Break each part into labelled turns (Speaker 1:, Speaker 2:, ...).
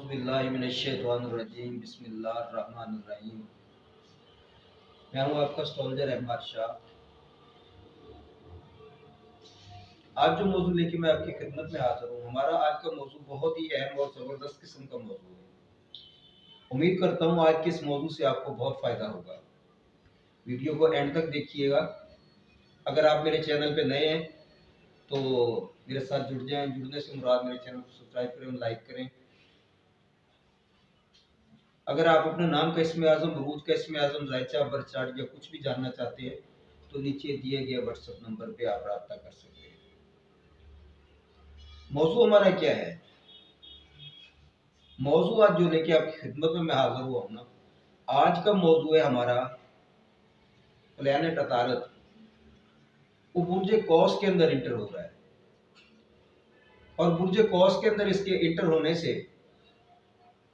Speaker 1: औज़ुबिल्लाहिमिनश्शैतानिर्रजीम बिस्मिल्लाहिर्रहमानिर्रहीम। मैं हूँ आपका एस्ट्रोलॉजर अहमद शाह। आज जो मौजू लेके मैं आपकी खिदमत में हाजिर हूँ, हमारा आज का मौजू बहुत ही अहम और ज़बरदस्त किस्म का मौजू है। उम्मीद करता हूँ आज के इस मौजू से आपको बहुत फ़ायदा होगा। वीडियो को एंड तक देखिएगा। अगर आप मेरे चैनल पे नए हैं तो मेरे साथ जुड़ जाएं। जुड़ने से मुराद मेरे चैनल को सब्सक्राइब करें, लाइक करें। अगर आप अपने नाम का इसमें आज़म, रूज का इसमें आज़म, जायचा, बर्थ चार्ट या कुछ भी जानना चाहते हैं तो नीचे दिए गए व्हाट्सएप नंबर पे आप राब्ता कर सकते हैं। मौजू हमारा क्या है? मौजू आज जो लेके आपकी खिदमत में मैं हाजिर हुआ हूँ ना, आज का मौजू है हमारा प्लेनेट अतारत। वो बुर्ज कौस के अंदर इंटर हो रहा है और बुर्ज कौस के अंदर इसके इंटर होने से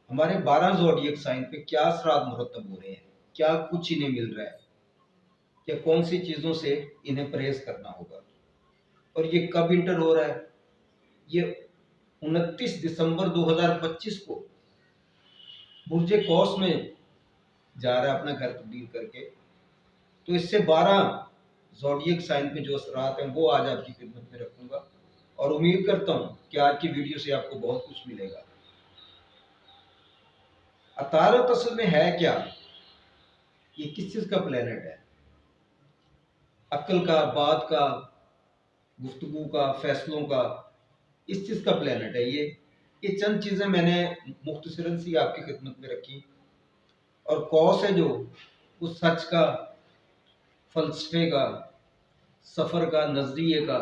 Speaker 1: हमारे 12 ज़ोडिएक साइन पे क्या असरात मुरतब हो रहे हैं, क्या कुछ इन्हें मिल रहा है, या कौन सी चीजों से इन्हें परहेज करना होगा, और ये कब इंटर हो रहा है। ये 29 दिसंबर 2025 को बुर्ज कौस में जा रहा है अपना घर तब्दील करके। तो इससे 12 ज़ोडिएक साइन पे जो असरात हैं वो आज आपकी खिदमत में रखूंगा और उम्मीद करता हूँ कि आज की वीडियो से आपको बहुत कुछ मिलेगा। अतारत असल में है क्या? ये किस चीज का प्लेनेट है? अक्ल का, बात का, गुफ्तगू का, फैसलों का, इस चीज का प्लेनेट है ये चंद चीजें मैंने मुख्तसरन सी आपकी खिदमत में रखी। और कौस है जो उस सच का, फलसफे का, सफर का, नजरिए का।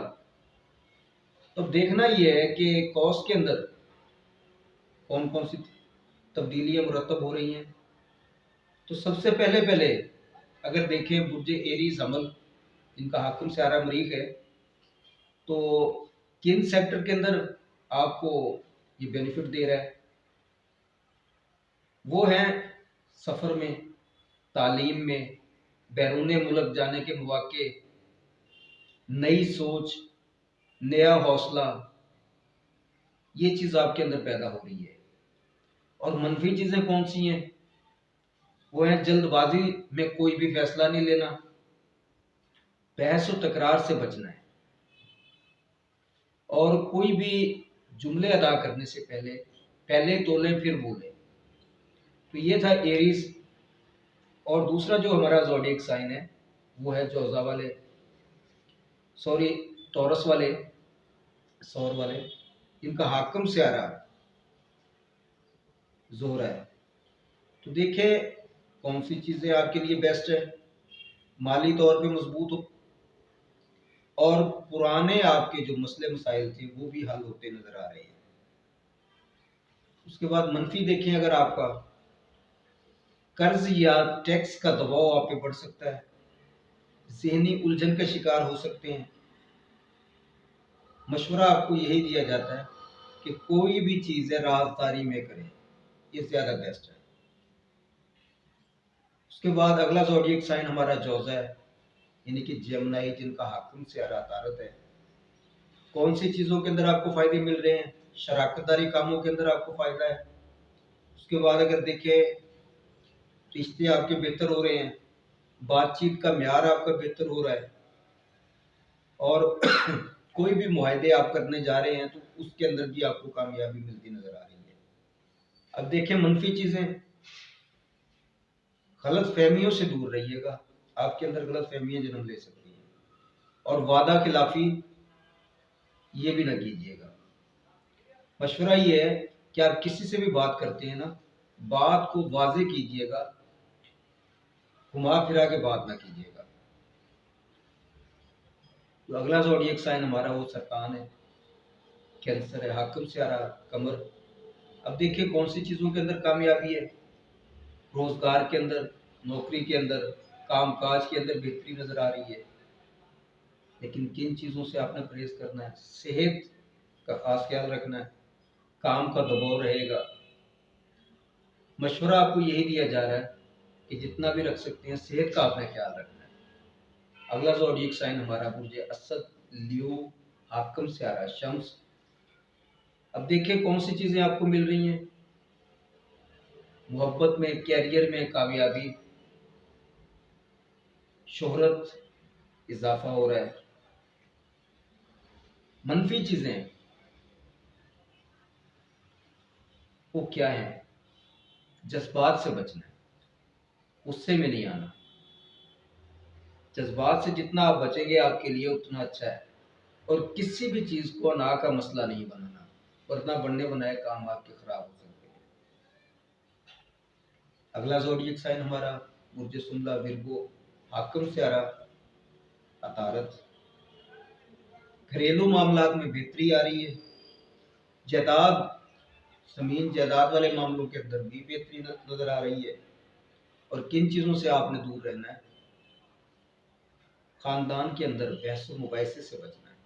Speaker 1: तो देखना ये है कि कौस के अंदर कौन कौन सी तब्दीलियां मुरतब हो रही हैं। तो सबसे पहले पहले अगर देखें बुर्ज एरीज हमल, जिनका हाकिम स्यारा मरीख है, तो किन सेक्टर के अंदर आपको ये बेनिफिट दे रहा है? वो है सफ़र में, तालीम में, बैरून मुल्क जाने के मौके, नई सोच, नया हौसला, ये चीज़ आपके अंदर पैदा हो रही है। और मनफी चीज़ें कौन सी हैं? वो है जल्दबाजी में कोई भी फैसला नहीं लेना, बहस और तकरार से बचना है, और कोई भी जुमले अदा करने से पहले पहले तोलें फिर बोलें। तो ये था एरीज। और दूसरा जो हमारा ज़ोडिएक साइन है वो है जोजा वाले, सॉरी टॉरस वाले, सौर वाले। इनका हाकिम स्यारा जोहरा है। तो देखिए कौन सी चीज़ें आपके लिए बेस्ट है। माली तौर पे मजबूत हो और पुराने आपके जो मसले मसाइल थे वो भी हल होते नजर आ रहे हैं। उसके बाद मनफी देखें, अगर आपका कर्ज या टैक्स का दबाव आप पे बढ़ सकता है, ज़हनी उलझन का शिकार हो सकते हैं। मशवरा आपको यही दिया जाता है कि कोई भी चीज़ है राजदारी में करें, ये ज़्यादा बेस्ट है। उसके बाद अगला ज़ोडिएक साइन हमारा जोजा है, यानी कि जमनाई, जिनका हाकिम स्यारा तारत है। कौन सी चीज़ों के अंदर आपको फ़ायदे मिल रहे हैं? शराकतदारी कामों के अंदर आपको फ़ायदा है। उसके बाद अगर देखें रिश्ते आपके बेहतर हो रहे हैं, बातचीत का म्यार आपका बेहतर हो रहा है, और कोई भी मुआहदे आप करने जा रहे हैं तो उसके अंदर भी आपको कामयाबी मिलती नजर आ रही है। अब देखें मनफी चीजें, गलत फहमियों से दूर रहिएगा, आपके अंदर गलत फहमियां जन्म ले सकती हैं। और वादा खिलाफी ये भी ना कीजिएगा। मशवरा ये है कि आप किसी से भी बात करते हैं ना, बात को वाजे कीजिएगा, घुमा फिरा के बात ना कीजिएगा। तो अगला ज़ोडिएक साइन हमारा वो सरतान है, कैंसर है, हाकिम स्यारा कमर। अब देखिए कौन सी चीज़ों के अंदर कामयाबी है। रोजगार के अंदर, नौकरी के अंदर, काम काज के अंदर बेहतरी नजर आ रही है। लेकिन किन चीज़ों से आपने परहेज करना है? सेहत का खास ख्याल रखना है, काम का दबाव रहेगा। मशवरा आपको यही दिया जा रहा है कि जितना भी रख सकते हैं सेहत का आपने ख्याल रखना है। अगला ज़ोडिएक साइन हमारा बुर्ज असद, लियो, हाकिम स्यारा शम्स। अब देखिए कौन सी चीज़ें आपको मिल रही हैं। मोहब्बत में, कैरियर में कामयाबी, शोहरत, इजाफा हो रहा है। मनफी चीजें वो क्या है? जज्बात से बचना है, गुस्से में नहीं आना। जज्बात से जितना आप बचेंगे आपके लिए उतना अच्छा है। और किसी भी चीज को अना का मसला नहीं बनाना, वरना बनने बनाए काम आपके खराब हो सकते हैं। अगला ज़ोडिएक साइन हमारा बुर्ज सुमला विरगो, हाकम स्यारा अतारत। घरेलू मामलात में बेहतरी आ रही है। जायदाद, जमीन जायदाद वाले मामलों के अंदर भी बेहतरी नजर आ रही है। और किन चीजों से आपने दूर रहना है? खानदान के अंदर बहस मुबाइसे से बचना है।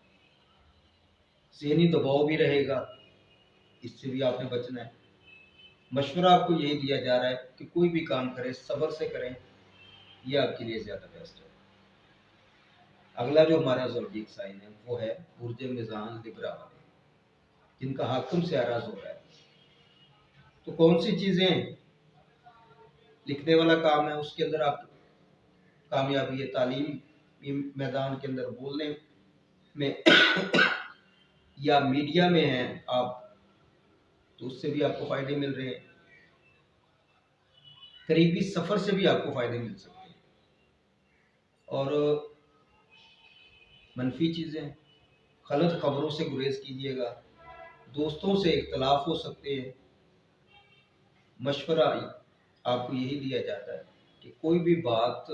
Speaker 1: ज़हनी दबाव भी रहेगा, इससे भी आपने बचना है। मशवरा आपको यही दिया जा रहा है कि कोई भी काम करें सब्र से करें, ये आपके लिए ज़्यादा बेस्ट है। अगला जो हमारा ज़ोडिएक साइन है वो है बुर्ज मिज़ान लिब्रा वाले, जिनका हाकिम से आराज हो रहा है। तो कौन सी चीज़ें लिखने वाला काम है, उसके अंदर आप कामयाबी है। तालीम मैदान के अंदर बोलने में या मीडिया में हैं आप, तो उससे भी आपको फ़ायदे मिल रहे हैं। करीबी सफ़र से भी आपको फ़ायदे मिल सकते हैं। और मनफी चीज़ें, गलत खबरों से गुरेज कीजिएगा। दोस्तों से इख्तलाफ हो सकते हैं। मशवरा आपको यही दिया जाता है कि कोई भी बात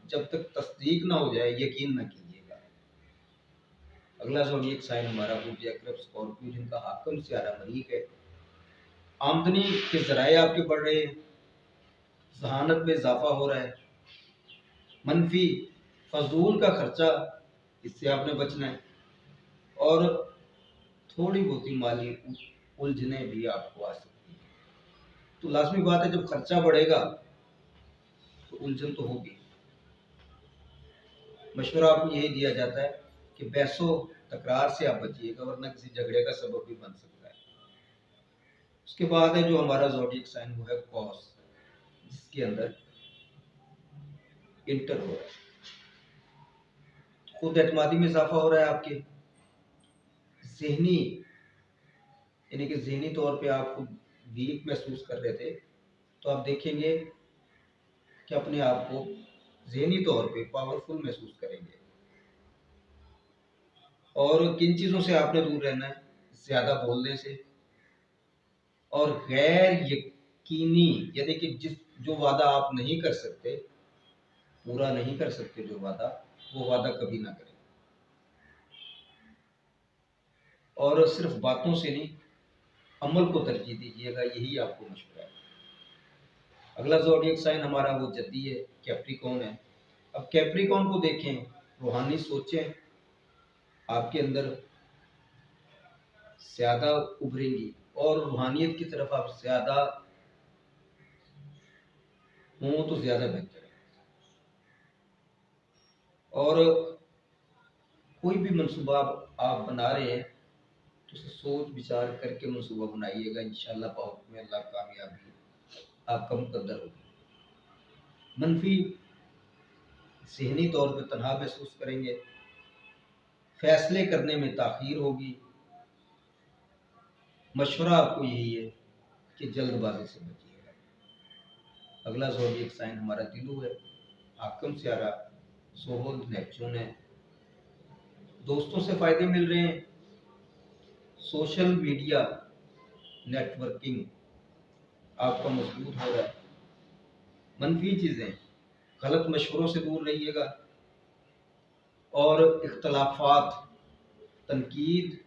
Speaker 1: जब तक तस्दीक ना हो जाए यकीन ना कीजिएगा। अगला ज़ोडिएक साइन हमारा बुर्ज अक़रब स्कॉर्पियो, जिनका हाकिम स्यारा मरीख है। आमदनी के ज़राए आपके बढ़ रहे हैं। जहानत में इजाफा हो रहा है। मनफी फजूल का खर्चा, इससे आपने बचना है। और थोड़ी बहुत माली उलझने भी आपको आ सकती है। तो लाजमी बात है, जब खर्चा बढ़ेगा तो उलझन तो होगी। मशवरा आपको यही दिया जाता है कि बहसों तकरार से आप बचिएगा, वरना किसी झगड़े का सबब भी बन सकता है। उसके बाद है जो हमारा ज़ोडिएक साइन वो है कॉस, जिसके अंदर इंटर हो रहा है। खुद एतमादी में इजाफा हो रहा है। आपके जहनी, यानी कि जहनी तौर पे आप वीक महसूस कर रहे थे, तो आप देखेंगे कि अपने आप को जहनी तौर पे पावरफुल महसूस करेंगे। और किन चीज़ों से आपने दूर रहना है? ज़्यादा बोलने से, और गैर यकीनी, यानी कि जो वादा आप नहीं कर सकते, पूरा नहीं कर सकते जो वादा, वो वादा कभी ना करें। और सिर्फ बातों से नहीं, अमल को तरजीह दीजिएगा, यही आपको मशवरा है। अगला ज़ोडिएक साइन हमारा वो जद्दी है, कैप्रिकॉर्न है। अब कैप्रिकॉर्न को देखें, रूहानी सोचें आपके अंदर ज़्यादा उभरेंगी और रूहानियत की तरफ आप ज़्यादा हो तो ज़्यादा बेहतर है। और कोई भी मंसूबा आप बना रहे हैं तो उसे सोच विचार करके मंसूबा बनाइएगा। इंशाअल्लाह बहुत में अल्लाह कामयाबी आपका मुकद्दर होगी। मनफी ज़हनी तौर पर तनहा महसूस करेंगे। फैसले करने में ताख़ीर होगी। मशवरा आपको यही है कि जल्दबाजी से बचिएगा। अगला ज़ोडिएक साइन हमारा दिलू है, हाकिम स्यारा सोहल नेपच्यून है। दोस्तों से फ़ायदे मिल रहे हैं। सोशल मीडिया नेटवर्किंग आपका मजबूत हो रहा है। मनफी चीज़ें, गलत मशवरों से दूर रहिएगा। और इख्तलाफात, तनकीद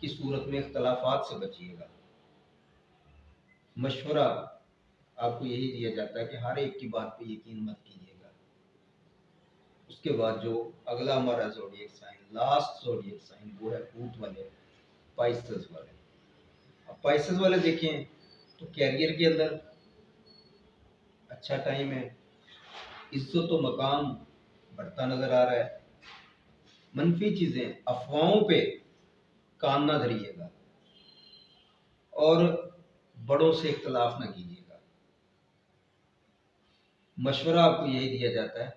Speaker 1: की सूरत में इख्तलाफात से बचिएगा। मशवरा आपको यही दिया जाता है कि हर एक की बात पे यकीन मत कीजिएगा। उसके बाद जो अगला हमारा zodiac sign, last zodiac sign, वो है ऊंट वाले, पाइसेस वाले। अब पाइसेस वाले देखें तो कैरियर के अंदर अच्छा टाइम है। इज्जत तो मकाम बढ़ता नजर आ रहा है। मनफी चीज़ें, अफवाहों पे कान ना धरिएगा और बड़ों से इख्तलाफ ना कीजिएगा। मशवरा आपको यही दिया जाता है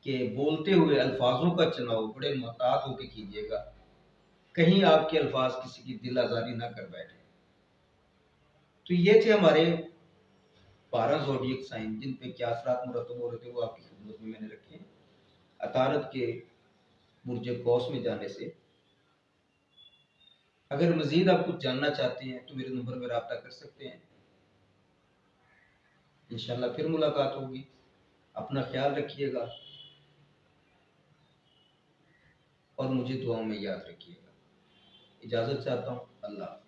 Speaker 1: कि बोलते हुए अल्फाजों का चुनाव बड़े मोहतात होकर कीजिएगा, कहीं आपके अल्फाज किसी की दिल आज़ारी ना कर बैठे। तो ये थे हमारे 12 ज़ोडिएक साइन जिन पे क्या असरात मुरतब हो रहे थे, वो आपकी खिदमत में मैंने रखे हैं। अतारत के बुर्ज कौस में जाने से अगर मजीद आप कुछ जानना चाहते हैं तो मेरे नंबर में रब्ता कर सकते हैं। इंशाल्लाह फिर मुलाकात होगी। अपना ख्याल रखिएगा और मुझे दुआओं में याद रखिएगा। इजाज़त चाहता हूँ। अल्लाह।